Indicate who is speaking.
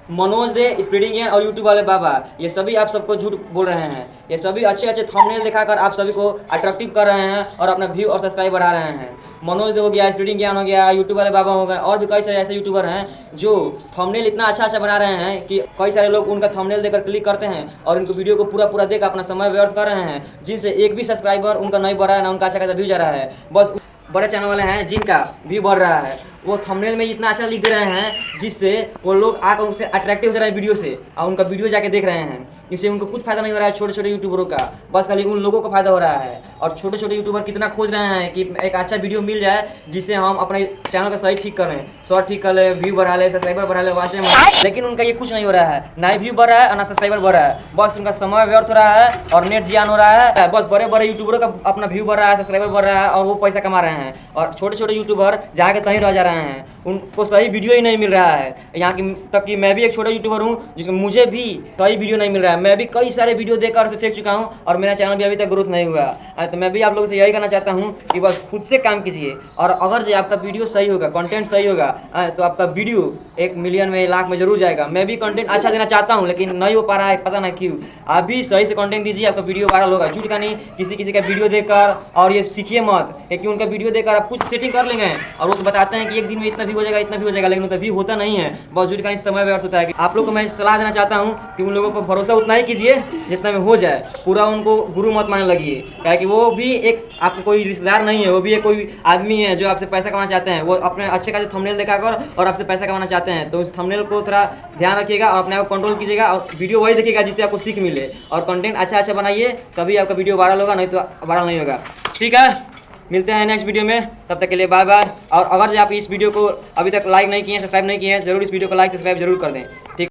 Speaker 1: मनोज दे, speeding और YouTube वाले बाबा, ये सभी आप सबको झूठ बोल रहे हैं। ये सभी अच्छे अच्छे थंबनेल दिखाकर आप सभी को अट्रैक्टिव कर रहे हैं और अपना व्यू और सब्सक्राइब बढ़ा रहे हैं। मनोज दे हो गया, स्पीडिंग ज्ञान हो गया, यूट्यूब वाले बाबा हो गए, और भी कई सारे ऐसे यूट्यूबर हैं जो थंबनेल इतना अच्छा अच्छा बना रहे हैं कि कई सारे लोग उनका थंबनेल देकर क्लिक करते हैं और उनको वीडियो को पूरा पूरा देकर अपना समय व्यर्थ कर रहे हैं, जिनसे एक भी सब्सक्राइबर उनका नहीं बढ़ा है, ना उनका अच्छा खासा व्यू जा रहा है। बस बड़े चैनल वाले हैं जिनका व्यू बढ़ रहा है, वो थंबनेल में इतना अच्छा लिख दे रहे हैं जिससे वो लोग आकर उनसे अट्रैक्टिव हो रहे हैं वीडियो से, और उनका वीडियो जाके देख रहे हैं। इससे उनको कुछ फायदा नहीं हो रहा है छोटे छोटे यूट्यूबरों का, बस खाली उन लोगों को फायदा हो रहा है। और छोटे छोटे यूट्यूबर कितना खोज रहे हैं कि एक अच्छा वीडियो मिल जाए जिससे हम अपने चैनल का सही ठीक करें, शॉर्ट ठीक कर ले, व्यू बढ़ा ले, सब्सक्राइबर बढ़ा ले, वॉच टाइम, लेकिन उनका ये कुछ नहीं हो रहा है। ना व्यू बढ़ रहा है और ना सब्सक्राइबर बढ़ रहा है, बस उनका समय व्यर्थ हो रहा है और नेट जियान हो रहा है। बस बड़े बड़े यूट्यूबरों का अपना व्यू बढ़ रहा है, सब्सक्राइबर बढ़ रहा है और वो पैसा कमा रहे हैं, और छोटे छोटे यूट्यूबर जहाँ के कहीं रह जा रहे हैं, उनको सही वीडियो ही नहीं मिल रहा है। यहाँ की तक कि मैं भी एक छोटा यूट्यूबर हूँ जिसमें मुझे भी सही वीडियो नहीं मिल रहा है। मैं भी कई सारे वीडियो देखकर उसे फेंक चुका हूँ और मेरा चैनल भी अभी तक ग्रोथ नहीं हुआ। तो मैं भी आप लोगों से यही कहना चाहता हूँ कि बस खुद से काम कीजिए, और अगर जो आपका वीडियो सही होगा, कंटेंट सही होगा, तो आपका वीडियो 1 मिलियन में, लाख में जरूर जाएगा। मैं भी कंटेंट अच्छा देना चाहता हूँ लेकिन नहीं हो पा रहा है, पता ना क्यों। आप भी सही से कंटेंट दीजिए, आपका वीडियो वायरल होगा। झूठ का नहीं, किसी का वीडियो देखकर, और ये सीखिए मत कि उनका वीडियो देखकर आप कुछ सेटिंग कर लेंगे और वो तो बताते हैं कि एक दिन में इतना भी हो जाएगा, इतना भी हो जाएगा, लेकिन उतना भी होता नहीं है। बहुत झूठ का नहीं, समय व्यर्थ होता है। आप लोग को मैं सलाह देना चाहता हूँ कि उन लोगों को भरोसा उतना ही कीजिए जितना में हो जाए, पूरा उनको गुरु मत मानने लगिए, क्या कि वो भी एक आपका कोई रिश्तेदार नहीं है, वो भी एक कोई आदमी है जो आपसे पैसा कमाना चाहते हैं। वो अपने अच्छे खासे थंबनेल दिखाकर और आपसे पैसा कमाना चाहते हैं, तो उस थंबनेल को थोड़ा ध्यान रखिएगा और अपने आप को कंट्रोल कीजिएगा, और वीडियो वही देखिएगा जिससे आपको सीख मिले, और कंटेंट अच्छा अच्छा बनाइए, तभी आपका वीडियो वायरल होगा, नहीं तो वायरल नहीं होगा। ठीक है, मिलते हैं नेक्स्ट वीडियो में, तब तक के लिए बाय बाय। और अगर आप इस वीडियो को अभी तक लाइक नहीं किए हैं, सब्सक्राइब नहीं किए हैं, जरूर इस वीडियो को लाइक सब्सक्राइब जरूर कर दें। ठीक।